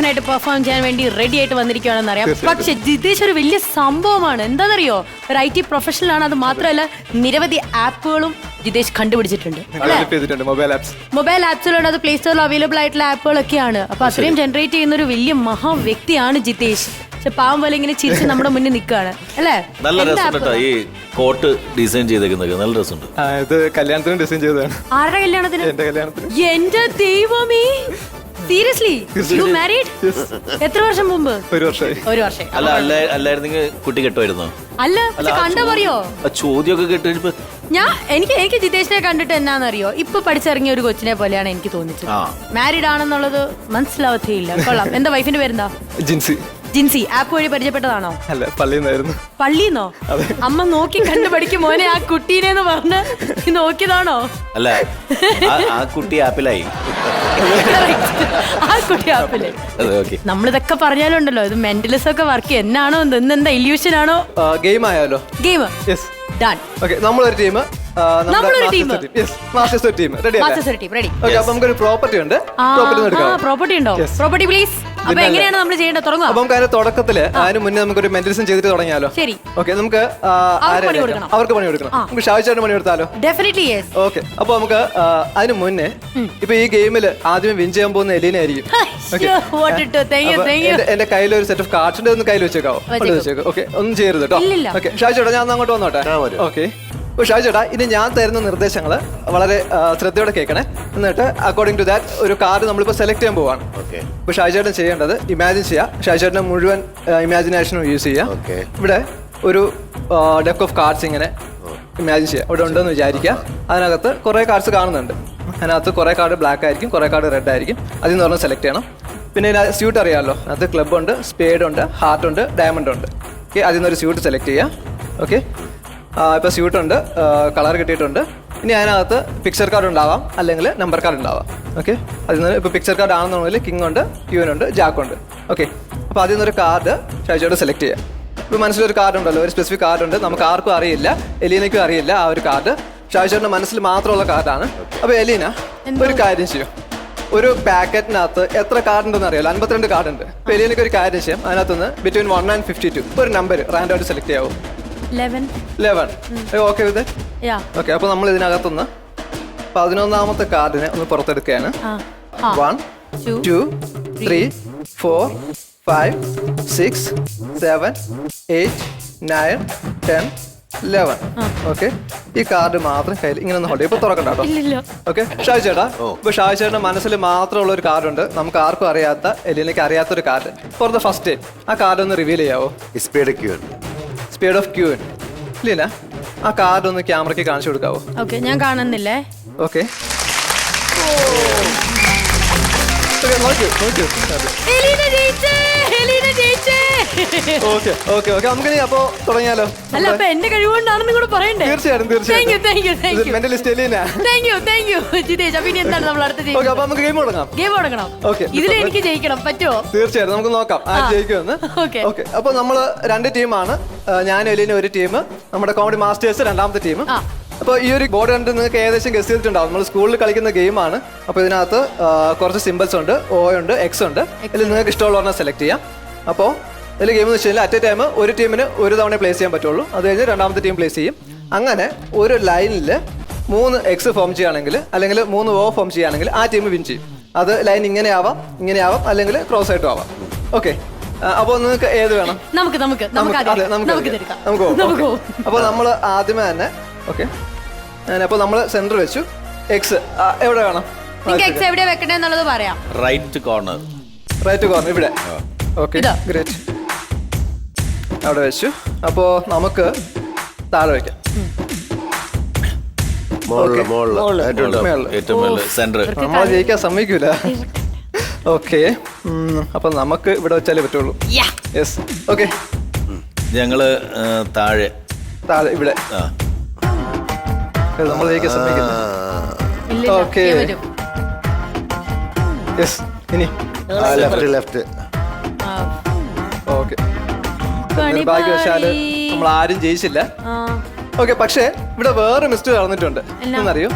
ആയിട്ട് പെർഫോം ചെയ്യാൻ വേണ്ടി റെഡി ആയിട്ട് വന്നിരിക്കുകയാണെന്ന് അറിയാം. പക്ഷെ ജിതേഷ് ഒരു വലിയ സംഭവമാണ്. എന്താണെന്നറിയോ, ഒരു IT പ്രൊഫഷണൽ ആണ്. അത് മാത്രമല്ല നിരവധി ആപ്പുകളും ജിതേഷ് കണ്ടുപിടിച്ചിട്ടുണ്ട്. മൊബൈൽ ആപ്സിലാണ്, അത് പ്ലേ സ്റ്റോറിൽ അവൈലബിൾ ആയിട്ടുള്ള ആപ്പുകളൊക്കെയാണ്. അപ്പൊ അത്രയും ജനറേറ്റ് ചെയ്യുന്ന ഒരു വലിയ മഹാ വ്യക്തിയാണ് ജിതേഷ്. പക്ഷെ പാവം പോലെ ഇങ്ങനെ ചിരിച്ച് നമ്മുടെ മുന്നിൽ നിൽക്കുകയാണ് അല്ലേ? നല്ല രസമുണ്ട് ഈ കോട്ട് ഡിസൈൻ ചെയ്തേക്കുന്നത്, നല്ല രസമുണ്ട്. ഇത് കല്യാണത്തിന് ഡിസൈൻ ചെയ്തതാണ്. ആരുടെ കല്യാണത്തിന്? എന്റെ കല്യാണത്തിന്. എന്റെ ദൈവമേ, സീരിയസ്ലി യു മാരീഡ്? എത്ര വർഷം മുമ്പ്? ഒരു വർഷമായി. ഒരു വർഷം. അല്ലായിരുന്നെങ്കിൽ കുട്ടി കെട്ടുമായിരുന്നോ? അല്ല, കണ്ടാ പറയോ? ചോദ്യമൊക്കെ കേട്ട് എനിക്ക് ജിതേഷിനെ കണ്ടിട്ട് എന്നാന്നറിയോ, ഇപ്പൊ പഠിച്ചിറങ്ങിയ ഒരു കൊച്ചിനെ പോലെയാണ് എനിക്ക് തോന്നിച്ചത്. മാരീഡ് ആണെന്നുള്ളത് മനസ്സിലാവത്തേയില്ല. കൊള്ളാം. എന്താ വൈഫിന്റെ പേരെന്താ? ജിൻസി. ജിൻസി. ആപ്പ് വഴി പരിചയപ്പെട്ടതാണോ? അല്ല, പള്ളിന്നായിരുന്നു. പള്ളിന്നോ? അമ്മ നോക്കി കണ്ടു പഠിക്കും മോനെ ആ കുട്ടീനെ പറഞ്ഞ് നോക്കിയതാണോ? അല്ല, ആ കുട്ടി ആപ്പിലായി. ആ കുട്ടി ആപ്പില്. നമ്മളിതൊക്കെ പറഞ്ഞാലുണ്ടല്ലോ, ഇത് മെന്റലിസം ഒക്കെ വർക്ക് എന്നാണോ ഇന്നെന്താ ഇല്യൂഷൻ ആണോ? ഗെയിം ആയാലോ? Game done. നമ്മളൊരു ടീം, നമുക്കൊരു പ്രോപ്പർട്ടി ഉണ്ട്. പ്രോപ്പർട്ടി ഉണ്ടോ? Property please. അപ്പൊ എങ്ങനെയാണ് നമ്മൾ ചെയ്യേണ്ടത്? തുടങ്ങാം. അപ്പൊ നമുക്ക് അതിന്റെ തുടക്കത്തില് അതിന് മുന്നേ നമുക്കൊരു മെന്റലിസം ചെയ്തിട്ട് തുടങ്ങിയാലോ? ശരി. ഓക്കെ, നമുക്ക് അവർക്ക് പണി കൊടുക്കണം. നമുക്ക് ഷാവിച്ചേട്ടന് പണി കൊടുത്താലോ? Definitely yes. ഓക്കെ, അപ്പൊ നമുക്ക് അതിന് മുന്നേ ഇപ്പൊ ഈ ഗെയിമിൽ ആദ്യം വിൻ ചെയ്യാൻ പോകുന്ന എലീന ആയിരിക്കും. എന്റെ കയ്യിൽ ഒരു സെറ്റ് ഓഫ് കാർഡ്സ് ഉണ്ട്, ഒന്ന് കയ്യിൽ വെച്ചേക്കാവോ? ഓക്കെ, ഒന്നും ചെയ്യരുത് കേട്ടോ. ഓക്കെ, ഷാവിച്ചേട്ടാ ഞാൻ അങ്ങോട്ട് വന്നോട്ടെ. ഓക്കെ, ഷാവിച്ചേട്ടാ ഇനി ഞാൻ തരുന്ന നിർദ്ദേശങ്ങൾ വളരെ ശ്രദ്ധയോടെ കേൾക്കണേ. എന്നിട്ട് അക്കോർഡിംഗ് ടു ദാറ്റ് ഒരു കാർഡ് നമ്മളിപ്പോൾ സെലക്ട് ചെയ്യാൻ പോവാണ്. ഇപ്പൊ ഷാവിച്ചേട്ടൻ ചെയ്യേണ്ടത് ഇമാജിൻ ചെയ്യാം. ഷാവിച്ചേട്ടനെ മുഴുവൻ ഇമാജിനേഷനും യൂസ് ചെയ്യാം. ഇവിടെ ഒരു ഡെക്ക് ഓഫ് കാർഡ്സ് ഇങ്ങനെ ഇമാജിൻ ചെയ്യാം. ഇവിടെ ഉണ്ടെന്ന് വിചാരിക്കുക. അതിനകത്ത് കുറേ കാർഡ്സ് കാണുന്നുണ്ട്. അതിനകത്ത് കുറേ കാർഡ് ബ്ലാക്ക് ആയിരിക്കും, കുറേ കാർഡ് റെഡ് ആയിരിക്കും. അതിൽ നിന്ന് പറഞ്ഞാൽ സെലക്ട് ചെയ്യണം. പിന്നെ സ്യൂട്ട് അറിയാമല്ലോ, അതിനകത്ത് ക്ലബ് ഉണ്ട്, സ്പേഡ് ഉണ്ട്, ഹാർട്ട് ഉണ്ട്, ഡയമണ്ട് ഉണ്ട്. ഓക്കെ, അതിൽ നിന്നൊരു സ്യൂട്ട് സെലക്ട് ചെയ്യാം. ഓക്കെ, ഇപ്പോൾ സ്യൂട്ടുണ്ട്, കളർ കിട്ടിയിട്ടുണ്ട്. ഇനി അതിനകത്ത് പിക്ചർ കാർഡ് ഉണ്ടാവാം, അല്ലെങ്കിൽ നമ്പർ കാർഡ് ഉണ്ടാവാം. ഓക്കെ, അതിൽ നിന്ന് ഇപ്പോൾ പിക്ചർ കാർഡ് ആണെന്നുണ്ടെങ്കിൽ കിങ് ഉണ്ട്, ക്യൂനുണ്ട്, ജാക്കുണ്ട്. ഓക്കെ, അപ്പോൾ അതിൽ നിന്നൊരു കാർഡ് ഷാജിയോട് സെലക്ട് ചെയ്യാം. ഇപ്പോൾ മനസ്സിലൊരു കാർഡ് ഉണ്ടല്ലോ, ഒരു സ്പെസിഫിക് കാർഡ് ഉണ്ട്, നമുക്ക് ആർക്കും അറിയില്ല, എലീനയ്ക്കും അറിയില്ല. ആ ഒരു കാർഡ് ഷാജിയോടെ മനസ്സിൽ മാത്രമുള്ള കാർഡാണ്. അപ്പോൾ എലീന ഒരു കാര്യം ചെയ്യും. ഒരു പാക്കറ്റിനകത്ത് എത്ര കാർഡ് ഉണ്ടെന്ന് അറിയാലോ? 52 കാർഡ് ഉണ്ട്. അപ്പോൾ എലീനയ്ക്ക് ഒരു കാര്യം ചെയ്യാം, അതിനകത്തുനിന്ന് ബിറ്റ്വീൻ 1 and 52 ഒരു നമ്പർ റാൻഡമായിട്ട് സെലക്ട് ചെയ്യാവും. 11. Okay with. ഓക്കെ, അപ്പോൾ നമ്മൾ ഇതിനകത്തുനിന്ന് 11ാമത്തെ കാർഡിനെ ഒന്ന് പുറത്തെടുക്കുകയാണ്. 1 2 3 4 5 6 7 8 9 10 11. ഓക്കെ, ഈ കാർഡ് മാത്രം കയ്യിൽ ഇങ്ങനെ ഒന്ന് ഹോൾഡ് ചെയ്യും. ഇപ്പൊ തുറക്കണ്ട കേട്ടോ. ഓക്കെ, ഷാജി ചേട്ടാ, ഇപ്പൊ ഷാജി ചേട്ടന്റെ മനസ്സിൽ മാത്രമുള്ള ഒരു കാർഡ് ഉണ്ട്, നമുക്ക് ആർക്കും അറിയാത്ത, എലിനയ്ക്ക് അറിയാത്തൊരു card. For the first time ആ കാർഡ് ഒന്ന് റിവീൽ ചെയ്യാവോ? Spade of queen. ഇല്ല, ആ കാർഡ് ഒന്ന് ക്യാമറയ്ക്ക് കാണിച്ചു കൊടുക്കാവോ? ഓക്കെ, ഞാൻ കാണുന്നില്ലേ. ഓക്കെ, നമുക്ക് അപ്പോ തുടങ്ങിയാലോ? അല്ല, അപ്പൊ എന്റെ കഴിവുകൊണ്ടാണെന്ന് കൂടെ പറയണ്ടേ? തീർച്ചയായിട്ടും. ഇതിൽ എനിക്ക് ജയിക്കണം, പറ്റുമോ? തീർച്ചയായിട്ടും, നമുക്ക് നോക്കാം ആര് ജയിക്കുമെന്ന്. ഓക്കെ, അപ്പൊ നമ്മള് 2 ടീമാണ്. ഞാൻ എലീന ഒരു ടീം, നമ്മുടെ കോമഡി മാസ്റ്റേഴ്സ് രണ്ടാമത്തെ ടീം. അപ്പോൾ ഈ ഒരു ബോർഡ് കണ്ട് നിങ്ങൾക്ക് ഏകദേശം ഗസ് ചെയ്തിട്ടുണ്ടാവും, നമ്മൾ സ്കൂളിൽ കളിക്കുന്ന ഗെയിമാണ്. അപ്പോൾ ഇതിനകത്ത് കുറച്ച് സിമ്പിൾസ് ഉണ്ട്, O ഉണ്ട്, X ഉണ്ട്. ഇതിൽ നിങ്ങൾക്ക് ഇഷ്ടമുള്ള ഒരെണ്ണം സെലക്ട് ചെയ്യാം. അപ്പോൾ ഇതിൽ ഗെയിം എന്ന് വെച്ച് കഴിഞ്ഞാൽ അറ്റ് എ ടൈം ഒരു ടീമിന് ഒരു തവണ പ്ലേസ് ചെയ്യാൻ പറ്റുള്ളൂ. അത് കഴിഞ്ഞ് രണ്ടാമത്തെ ടീം പ്ലേസ് ചെയ്യും. അങ്ങനെ ഒരു ലൈനിൽ 3 X ഫോം ചെയ്യുകയാണെങ്കിൽ, അല്ലെങ്കിൽ 3 O ഫോം ചെയ്യുകയാണെങ്കിൽ ആ ടീം വിൻ ചെയ്യും. അത് ലൈൻ ഇങ്ങനെ ആവാം, അല്ലെങ്കിൽ ക്രോസ് ആയിട്ടും ആവാം. ഓക്കെ, അപ്പോൾ നിങ്ങൾക്ക് ഏത് വേണം? നമുക്ക് അപ്പോൾ നമ്മൾ ആദ്യമേ തന്നെ ഓക്കെ, അപ്പോൾ നമ്മൾ സെന്റർ വെച്ചു. എക്സ് എവിടെ വേണം? എവിടെ വെക്കണേ എന്നുള്ളത് പറയാം. റൈറ്റ് കോർണർ ഇവിടെ. Okay, great. അവിടെ വെച്ചു. അപ്പോൾ നമുക്ക് താഴെ വെക്കാം. നമ്മളെ ജയിക്കാൻ സമ്മതിക്കൂല. ഓക്കെ, അപ്പൊ നമുക്ക് ഇവിടെ വെച്ചാലേ പറ്റുള്ളൂ. Yes, okay. ഞങ്ങള് താഴെ ഇവിടെ നമ്മൾ ജയിക്കാൻ സമ്മതിക്കില്ല. Okay, yes. ഇനി ലെഫ്റ്റ്. ഓക്കെ, ഭാഗ്യവശാല് നമ്മൾ ആരും ജയിച്ചില്ല. ഓക്കെ, പക്ഷേ ഇവിടെ വേറെ മിസ്റ്റേക്ക് നടന്നിട്ടുണ്ട്. എന്നറിയോ?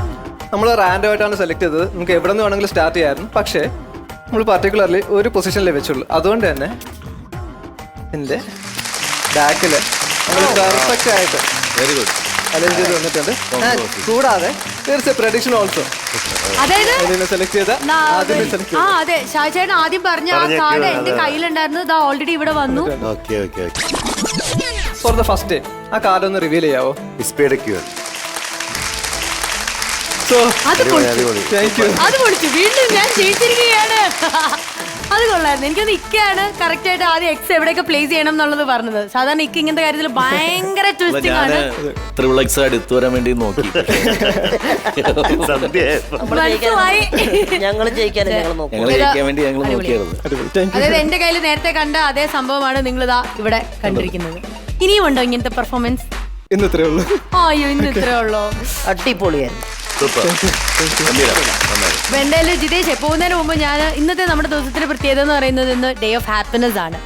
നമ്മൾ റാൻഡം ആയിട്ടാണ് സെലക്ട് ചെയ്തത്. നമുക്ക് എവിടെ നിന്ന് വേണമെങ്കിലും സ്റ്റാർട്ട് ചെയ്യായിരുന്നു. പക്ഷേ നമ്മൾ പർട്ടിക്കുലർലി ഒരു പൊസിഷനിലേ വെച്ചുള്ളൂ. അതുകൊണ്ട് തന്നെ എൻ്റെ ബാക്കില് നമ്മൾ പെർഫെക്റ്റ് ആയിട്ട് വെരി ഗുഡ്. അലൈൻ ചെയ്ത് വന്നിട്ടുണ്ട്. കൂടാതെ തീർച്ച പ്രഡിക്ഷൻ ഓൾസോ അതായത് സെലക്ട് ചെയ്ത ആദ്യമേ സെലക്ട് ആ അതെ ഷാജേട്ടൻ ആദ്യം പറഞ്ഞ ആ കാർഡ് എന്റെ കയ്യിലുണ്ടായിരുന്നു. ഇതാ ഓൾറെഡി ഇവിടെ വന്നു. ഫോർ ദ ഫസ്റ്റ് ടൈം ആ കാർഡ് ഒന്ന് റിവീൽ ചെയ്യാവോ? സോ അത് പൊളിച്ചു. Thank you. അത് പൊളിച്ചു. വീണ്ടും ഞാൻ ജയിച്ചിരിക്കുകയാണ്. അത് കൊള്ളായിരുന്നു. എനിക്കൊന്ന് ഇക്കയാണ് കറക്റ്റ് ആയിട്ട് ആദ്യം എക്സ് എവിടെയൊക്കെ പ്ലേസ് ചെയ്യണം എന്നുള്ളത് പറഞ്ഞത്. സാധാരണ ഇക്ക ഇങ്ങനത്തെ കാര്യത്തിൽ ഭയങ്കര ട്വിസ്റ്റിംഗ് ആണ്. ത്രിപിൾ എക്സ് എടുത്തു വരാൻ വേണ്ടി നോക്കി. മനസ്സിലായി. ഞങ്ങൾ ജയിക്കാൻ ഞങ്ങൾ ജയിക്കാൻ വേണ്ടി ഞങ്ങൾ നോക്കിയായിരുന്നു. അതായത് എന്റെ കയ്യിൽ നേരത്തെ കണ്ട അതേ സംഭവമാണ് നിങ്ങൾ ഇതാ ഇവിടെ കണ്ടിരിക്കുന്നത്. ഇനിയും ഉണ്ടോ ഇങ്ങനത്തെ പെർഫോമൻസ്? ഇന്ന് ഇത്രേ ഉള്ളൂ. അയ്യോ ഇന്ന് ഇത്രേ ഉള്ളോ? അടിപൊളിയായിരുന്നു. സൂപ്പർ. എന്തായാലും ജിതേഷ് പോകുന്നതിന് മുമ്പ് ഞാൻ ഇന്നത്തെ നമ്മുടെ ദിവസത്തിന്റെ പ്രത്യേകത എന്ന് പറയുന്നത് ഇന്ന് ഡേ ഓഫ് ഹാപ്പിനെസ് ആണ്.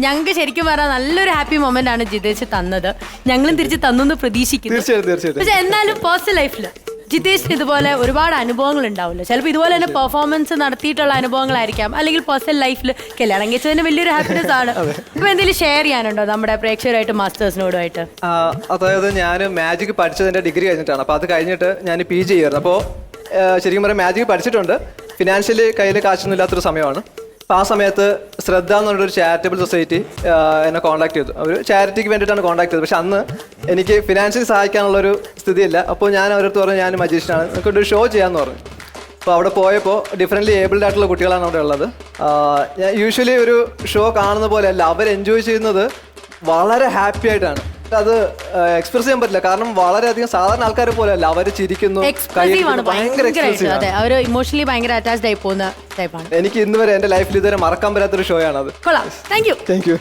ഞങ്ങൾക്ക് ശരിക്കും പറഞ്ഞാൽ നല്ലൊരു ഹാപ്പി മൊമെന്റ് ആണ് ജിതേഷ് തന്നത്. ഞങ്ങളും തിരിച്ച് തന്നു എന്ന് പ്രതീക്ഷിക്കുന്നു. പക്ഷെ എന്നാലും പേഴ്സണൽ ലൈഫില് ജിതേഷിന് ഇതുപോലെ ഒരുപാട് അനുഭവങ്ങൾ ഉണ്ടാവില്ല. ചിലപ്പോൾ ഇതുപോലെ തന്നെ പെർഫോമൻസ് നടത്തിയിട്ടുള്ള അനുഭവങ്ങളായിരിക്കാം. അല്ലെങ്കിൽ പേഴ്സണൽ ലൈഫിൽ കല്യാണം കഴിച്ചതിന് വലിയൊരു ഹാപ്പിനെസ് ആണ്. അപ്പൊ എന്തെങ്കിലും ഷെയർ ചെയ്യാനുണ്ടോ നമ്മുടെ പ്രേക്ഷകരായിട്ട് മാസ്റ്റേഴ്സിനോടുമായിട്ട്? അതായത് ഞാൻ മാജിക് പഠിച്ചതിന്റെ ഡിഗ്രി കഴിഞ്ഞിട്ടാണ്. അപ്പോൾ അത് കഴിഞ്ഞിട്ട് ഞാൻ PG ചെയ്യുമായിരുന്നു. അപ്പോൾ ശരിക്കും പറയാം മാജിക് പഠിച്ചിട്ടുണ്ട്. ഫിനാൻഷ്യലി കയ്യിൽ കാശൊന്നും ഇല്ലാത്തൊരു സമയമാണ്. അപ്പോൾ ആ സമയത്ത് ശ്രദ്ധ എന്ന് പറഞ്ഞൊരു ചാരിറ്റബിൾ സൊസൈറ്റി എന്നെ കോൺടാക്ട് ചെയ്തു. അവർ ചാരിറ്റിക്ക് വേണ്ടിയിട്ടാണ് കോൺടാക്ട് ചെയ്തത്. പക്ഷെ അന്ന് എനിക്ക് ഫിനാൻഷ്യലി സഹായിക്കാനുള്ളൊരു സ്ഥിതിയില്ല. അപ്പോൾ ഞാൻ അവരടുത്ത് പറഞ്ഞു ഞാൻ മജീഷ്യനാണ്, നിങ്ങൾക്കൊരു ഷോ ചെയ്യാമെന്ന് പറഞ്ഞു. അപ്പോൾ അവിടെ പോയപ്പോൾ ഡിഫറെൻ്റ്ലി ഏബിൾഡ് ആയിട്ടുള്ള കുട്ടികളാണ് അവിടെ ഉള്ളത്. ഞാൻ യൂഷ്വലി ഒരു ഷോ കാണുന്ന പോലെയല്ല, അവർ എൻജോയ് ചെയ്യുന്നത് വളരെ ഹാപ്പി ആയിട്ടാണ്. അത് എക്സ്പ്രസ് ചെയ്യാൻ പറ്റില്ല. കാരണം വളരെയധികം സാധാരണ ആൾക്കാരെ പോലെയല്ല, അവർ ചിരിക്കുന്നു, ഭയങ്കര എക്സ്പ്രസീവ് ആണ്. അവർ ഇമോഷണലി ഭയങ്കര അറ്റാച്ച്ഡ് ആയി പോകുന്ന ടൈപ്പാണ്. എനിക്ക് ഇന്ന് വരെ എന്റെ ലൈഫിൽ ഇതുവരെ മറക്കാൻ പറ്റാത്തൊരു ഷോ ആണ് അത്. കൊള്ളാം. Thank you. Thank you.